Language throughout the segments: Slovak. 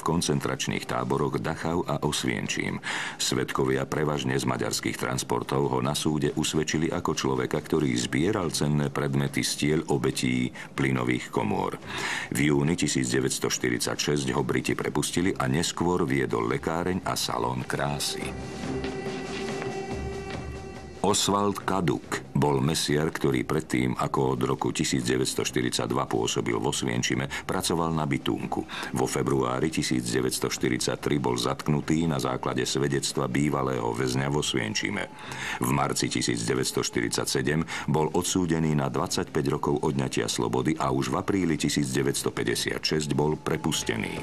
v koncentračných táboroch Dachau a Oswięcim. Svedkovia prevažne z maďarských transportov ho na súde usvedčili ako človeka, ktorý zbieral cenné predmety z tiel obetí plynových komôr. V júni 1946 ho Briti prepustili a neskôr viedol lekáreň a salón krásy. Oswald Kaduk bol mesiar, ktorý predtým, ako od roku 1942 pôsobil vo Oswięcime, pracoval na bytunku. Vo februári 1943 bol zatknutý na základe svedectva bývalého väzňa vo Oswięcime. V marci 1947 bol odsúdený na 25 rokov odňatia slobody a už v apríli 1956 bol prepustený.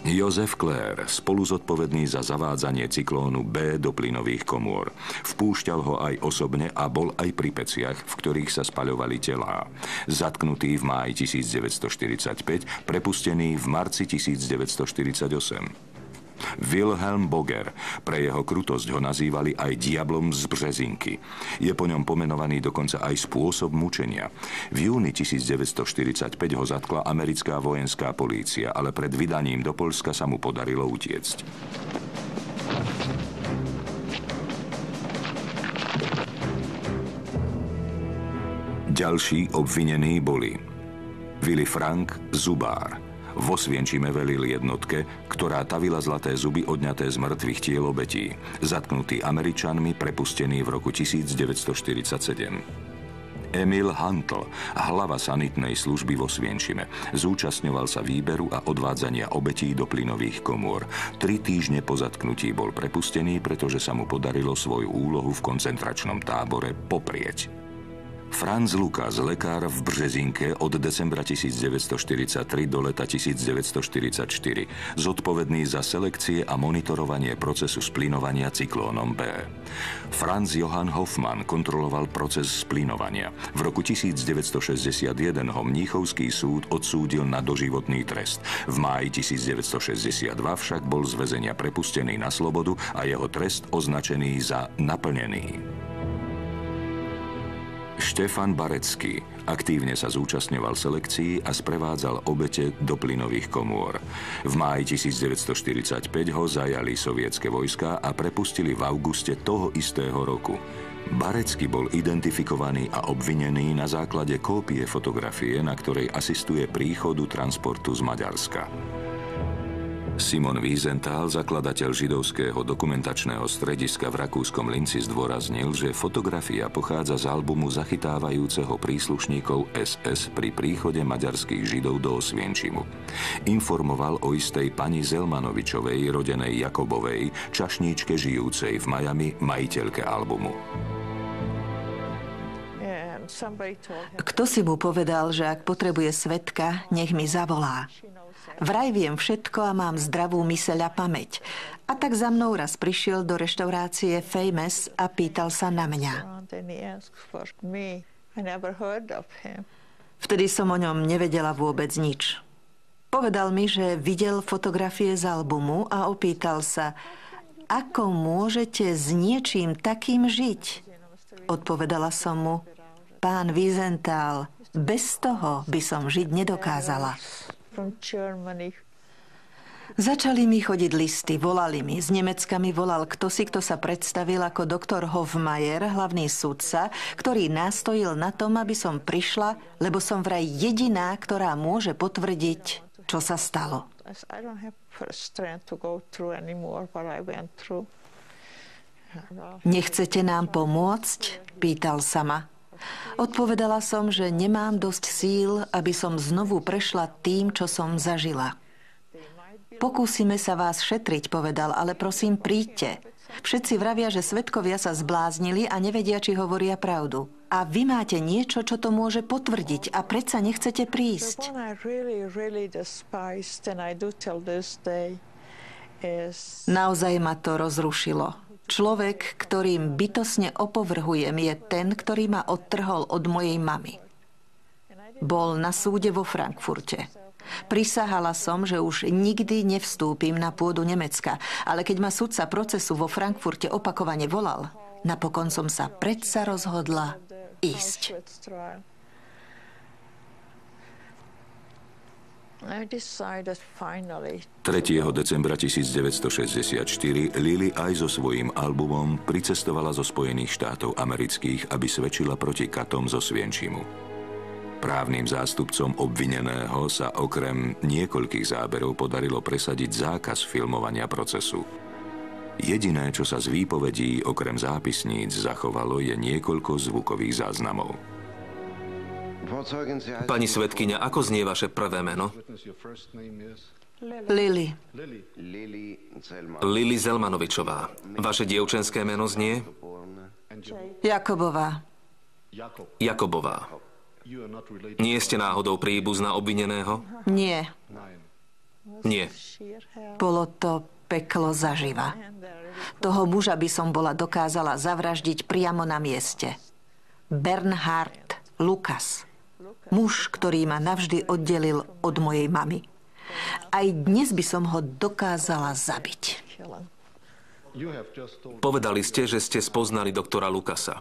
Joseph Clare, spoluzodpovedný za zavádzanie cyklónu B do plynových komôr. Vpúšťal ho aj osobne a bol aj pri peciach, v ktorých sa spaľovali telá. Zatknutý v máji 1945, prepustený v marci 1948. Wilhelm Boger. Pre jeho krutosť ho nazývali aj diablom z Březinky. Je po ňom pomenovaný dokonca aj spôsob mučenia. V júni 1945 ho zatkla americká vojenská polícia, ale pred vydaním do Poľska sa mu podarilo utiecť. Ďalší obvinení boli Willy Frank, zubár. V Oswięcime velil jednotke, ktorá tavila zlaté zuby odňaté z mŕtvych tiel obetí. Zatknutý Američanmi, prepustený v roku 1947. Emil Hantl, hlava sanitnej služby v Oswięcime. Zúčastňoval sa výberu a odvádzania obetí do plynových komôr. 3 týždne po zatknutí bol prepustený, pretože sa mu podarilo svoju úlohu v koncentračnom tábore poprieť. Franz Lukas, lekár v Březinke od decembra 1943 do leta 1944, zodpovedný za selekcie a monitorovanie procesu splynovania cyklónom B. Franz Johann Hoffmann kontroloval proces splynovania. V roku 1961 ho Mníchovský súd odsúdil na doživotný trest. V máji 1962 však bol z väzenia prepustený na slobodu a jeho trest označený za naplnený. Štefan Barecký aktívne sa zúčastňoval selekcií a sprevádzal obete do plynových komôr. V máji 1945 ho zajali sovietske vojská a prepustili v auguste toho istého roku. Barecký bol identifikovaný a obvinený na základe kópie fotografie, na ktorej asistuje príchodu transportu z Maďarska. Simon Wiesenthal, zakladateľ židovského dokumentačného strediska v rakúskom Linci, zdôraznil, že fotografia pochádza z albumu zachytávajúceho príslušníkov SS pri príchode maďarských židov do Oswięcimu. Informoval o istej pani Zelmanovičovej, rodenej Jakobovej, čašníčke žijúcej v Miami, majiteľke albumu. Kto si mu povedal, že ak potrebuje svedka, nech mi zavolá. Vraj viem všetko a mám zdravú myseľ a pamäť. A tak za mnou raz prišiel do reštaurácie Famous a pýtal sa na mňa. Vtedy som o ňom nevedela vôbec nič. Povedal mi, že videl fotografie z albumu a opýtal sa, ako môžete s niečím takým žiť? Odpovedala som mu, pán Wiesenthal, bez toho by som žiť nedokázala. Začali mi chodiť listy, volali mi. Z Nemecka mi volal kto sa predstavil ako doktor Hofmeier, hlavný sudca, ktorý nástojil na tom, aby som prišla, lebo som vraj jediná, ktorá môže potvrdiť, čo sa stalo. Nechcete nám pomôcť? Pýtal sa ma. Odpovedala som, že nemám dosť síl, aby som znovu prešla tým, čo som zažila. Pokúsime sa vás šetriť, povedal, ale prosím, príďte. Všetci vravia, že svedkovia sa zbláznili a nevedia, či hovoria pravdu. A vy máte niečo, čo to môže potvrdiť a predsa nechcete prísť. Naozaj ma to rozrušilo. Človek, ktorým bytosne opovrhujem, je ten, ktorý ma odtrhol od mojej mamy. Bol na súde vo Frankfurte. Prisahala som, že už nikdy nevstúpim na pôdu Nemecka, ale keď ma sudca procesu vo Frankfurte opakovane volal, napokon som sa predsa rozhodla ísť. 3. decembra 1964 Lily aj so svojím albumom pricestovala zo Spojených štátov amerických, aby svedčila proti katom zo Svienčimu. Právnym zástupcom obvineného sa okrem niekoľkých záberov podarilo presadiť zákaz filmovania procesu. Jediné, čo sa z výpovedí okrem zápisníc zachovalo, je niekoľko zvukových záznamov. Pani svedkyňa, ako znie vaše prvé meno? Lily. Lily Zelmanovičová. Vaše dievčenské meno znie? Jakobová. Jakobová. Nie ste náhodou príbuzná obvineného? Nie. Nie. Bolo to peklo zaživa. Toho muža by som bola dokázala zavraždiť priamo na mieste. Bernhard Lukas. Muž, ktorý ma navždy oddelil od mojej mamy. Aj dnes by som ho dokázala zabiť. Povedali ste, že ste spoznali doktora Lukasa.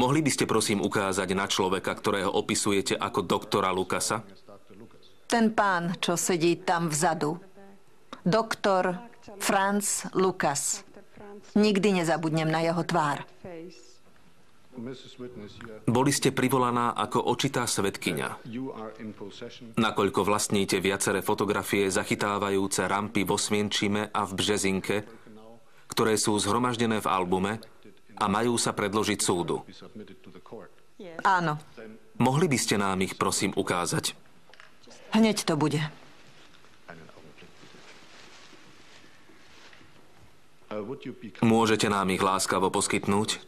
Mohli by ste prosím ukázať na človeka, ktorého opisujete ako doktora Lukasa? Ten pán, čo sedí tam vzadu. Doktor Franz Lukas. Nikdy nezabudnem na jeho tvár. Boli ste privolaná ako očitá svedkyňa. Nakoľko vlastníte viaceré fotografie zachytávajúce rampy vo Svienčime a v Březinke, ktoré sú zhromaždené v albume a majú sa predložiť súdu. Áno. Mohli by ste nám ich prosím ukázať? Hneď to bude. Môžete nám ich láskavo poskytnúť?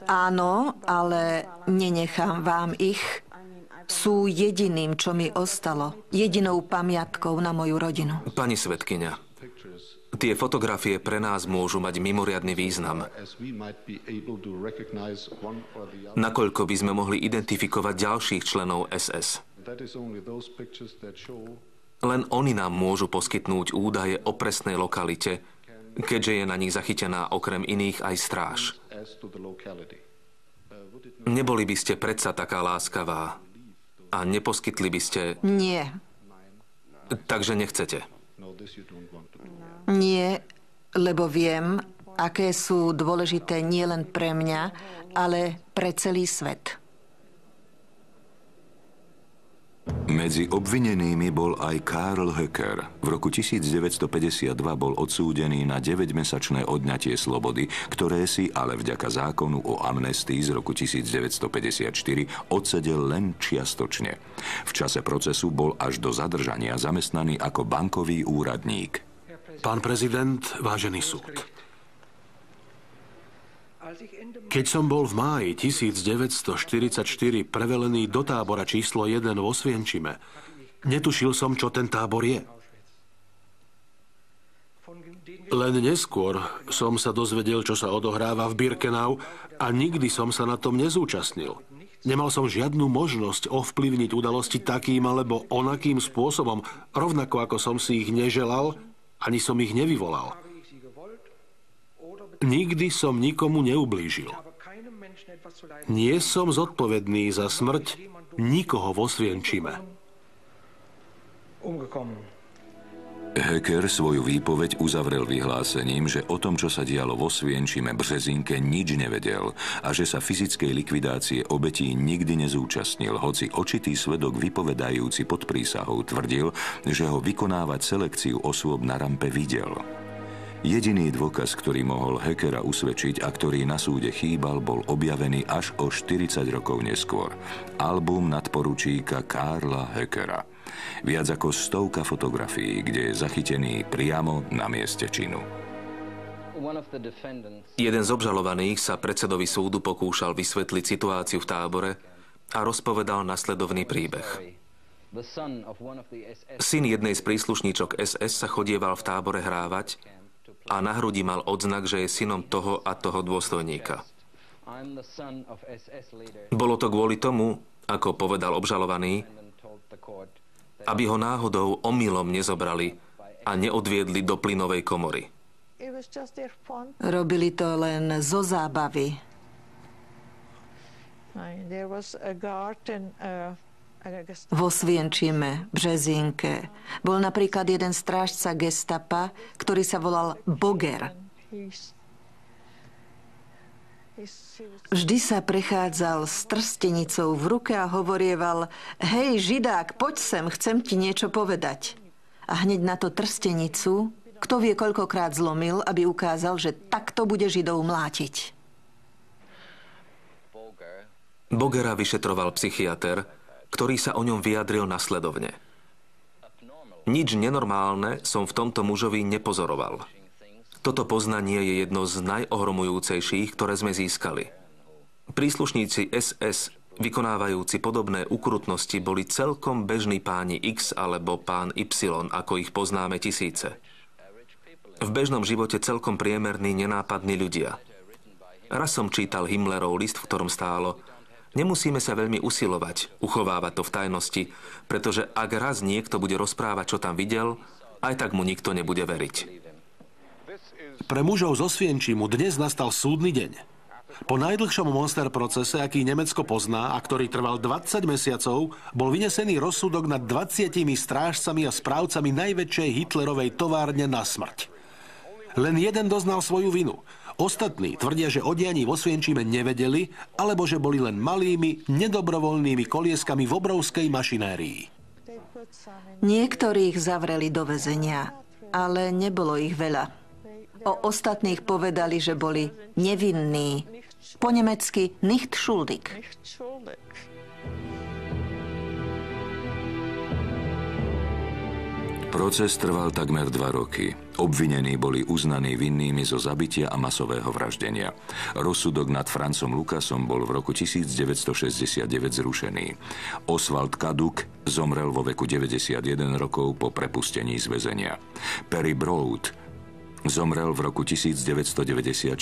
Áno, ale nenechám vám ich. Sú jediným, čo mi ostalo. Jedinou pamiatkou na moju rodinu. Pani svedkyňa, tie fotografie pre nás môžu mať mimoriadny význam. Nakoľko by sme mohli identifikovať ďalších členov SS? Len oni nám môžu poskytnúť údaje o presnej lokalite, keďže je na nich zachytená okrem iných aj stráž. Neboli by ste predsa taká láskavá a neposkytli by ste... Nie. Takže nechcete? Nie, lebo viem, aké sú dôležité nielen pre mňa, ale pre celý svet. Medzi obvinenými bol aj Karl Höcker. V roku 1952 bol odsúdený na 9-mesačné odňatie slobody, ktoré si ale vďaka zákonu o amnestii z roku 1954 odsedel len čiastočne. V čase procesu bol až do zadržania zamestnaný ako bankový úradník. Pán prezident, vážený súd. Keď som bol v máji 1944 prevelený do tábora číslo 1 vo Svienčime, netušil som, čo ten tábor je. Len neskôr som sa dozvedel, čo sa odohráva v Birkenau a nikdy som sa na tom nezúčastnil. Nemal som žiadnu možnosť ovplyvniť udalosti takým alebo onakým spôsobom, rovnako ako som si ich neželal, ani som ich nevyvolal. Nikdy som nikomu neublížil. Nie som zodpovedný za smrť nikoho vo Svienčime. Höcker svoju výpoveď uzavrel vyhlásením, že o tom, čo sa dialo vo Svienčime Březinke, nič nevedel a že sa fyzickej likvidácie obetí nikdy nezúčastnil, hoci očitý svedok vypovedajúci pod prísahou tvrdil, že ho vykonávať selekciu osôb na rampe videl. Jediný dôkaz, ktorý mohol Höckera usvedčiť a ktorý na súde chýbal, bol objavený až o 40 rokov neskôr. Album nadporučíka Karla Höckera. Viac ako 100 fotografií, kde je zachytený priamo na mieste činu. Jeden z obžalovaných sa predsedovi súdu pokúšal vysvetliť situáciu v tábore a rozpovedal nasledovný príbeh. Syn jednej z príslušníčok SS sa chodieval v tábore hrávať a na hrudi mal odznak, že je synom toho a toho dôstojníka. Bolo to kvôli tomu, ako povedal obžalovaný, aby ho náhodou omylom nezobrali a neodviedli do plynovej komory. Robili to len zo zábavy. Vo Osvienčime, Březinke, bol napríklad jeden strážca gestapa, ktorý sa volal Boger. Vždy sa prechádzal s trstenicou v ruke a hovorieval: hej, Židák, poď sem, chcem ti niečo povedať. A hneď na to trstenicu, kto vie koľkokrát zlomil, aby ukázal, že takto bude Židov mlátiť. Bogera vyšetroval psychiater, ktorý sa o ňom vyjadril nasledovne. Nič nenormálne som v tomto mužovi nepozoroval. Toto poznanie je jedno z najohromujúcejších, ktoré sme získali. Príslušníci SS, vykonávajúci podobné ukrutnosti, boli celkom bežní páni X alebo pán Y, ako ich poznáme tisíce. V bežnom živote celkom priemerní, nenápadní ľudia. Raz som čítal Himmlerov list, v ktorom stálo: nemusíme sa veľmi usilovať, uchovávať to v tajnosti, pretože ak raz niekto bude rozprávať, čo tam videl, aj tak mu nikto nebude veriť. Pre mužov z Osvienčimu dnes nastal súdny deň. Po najdlhšom monster procese, aký Nemecko pozná a ktorý trval 20 mesiacov, bol vynesený rozsudok nad 20 strážcami a správcami najväčšej Hitlerovej továrne na smrť. Len jeden doznal svoju vinu. Ostatní tvrdia, že o dianí v Osvienčime nevedeli, alebo že boli len malými, nedobrovoľnými kolieskami v obrovskej mašinérii. Niektorých zavreli do väzenia, ale nebolo ich veľa. O ostatných povedali, že boli nevinní. Po nemecky nicht schuldig. Proces trval takmer 2 roky. Obvinení boli uznaní vinnými zo zabitia a masového vraždenia. Rozsudok nad Francom Lukasom bol v roku 1969 zrušený. Oswald Kaduk zomrel vo veku 91 rokov po prepustení z väzenia. Perry Broad zomrel v roku 1994.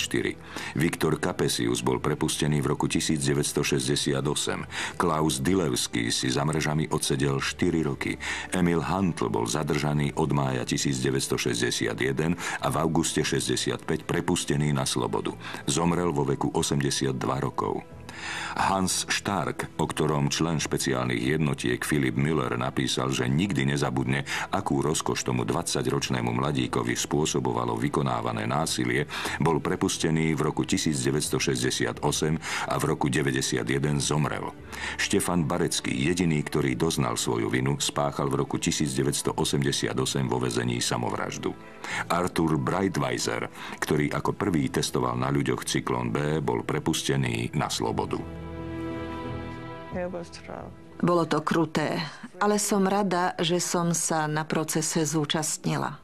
Viktor Kapesius bol prepustený v roku 1968. Klaus Dilewski si za mrežami odsedel 4 roky. Emil Hantl bol zadržaný od mája 1961 a v auguste 65 prepustený na slobodu. Zomrel vo veku 82 rokov. Hans Stark, o ktorom člen špeciálnych jednotiek Philip Müller napísal, že nikdy nezabudne, akú rozkoš tomu 20-ročnému mladíkovi spôsobovalo vykonávané násilie, bol prepustený v roku 1968 a v roku 1991 zomrel. Štefan Barecký, jediný, ktorý doznal svoju vinu, spáchal v roku 1988 vo väzení samovraždu. Arthur Breitweiser, ktorý ako prvý testoval na ľuďoch cyklón B, bol prepustený na slobodu. Bolo to kruté, ale som rada, že som sa na procese zúčastnila.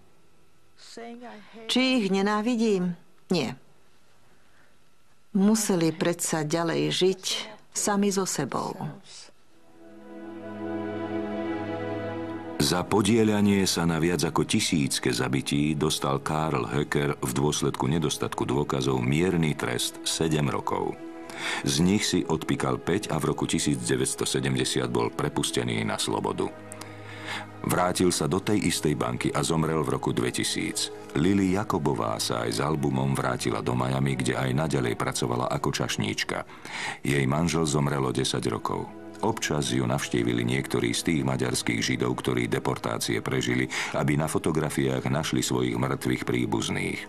Či ich nenávidím? Nie. Museli predsa ďalej žiť sami so sebou. Za podieľanie sa na viac ako 1000 zabití dostal Karl Höcker v dôsledku nedostatku dôkazov mierny trest 7 rokov. Z nich si odpíkal 5 a v roku 1970 bol prepustený na slobodu. Vrátil sa do tej istej banky a zomrel v roku 2000. Lily Jakobová sa aj s albumom vrátila do Miami, kde aj naďalej pracovala ako čašníčka. Jej manžel zomrel o 10 rokov. Občas ju navštívili niektorí z tých maďarských Židov, ktorí deportácie prežili, aby na fotografiách našli svojich mŕtvych príbuzných.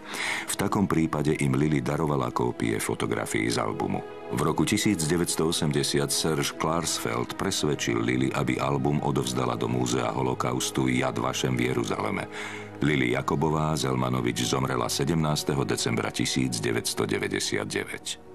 V takom prípade im Lily darovala kópie fotografií z albumu. V roku 1980 Serge Klarsfeld presvedčil Lily, aby album odovzdala do múzea holokaustu Yad Vashem v Jeruzaleme. Lily Jakobová Zelmanovič zomrela 17. decembra 1999.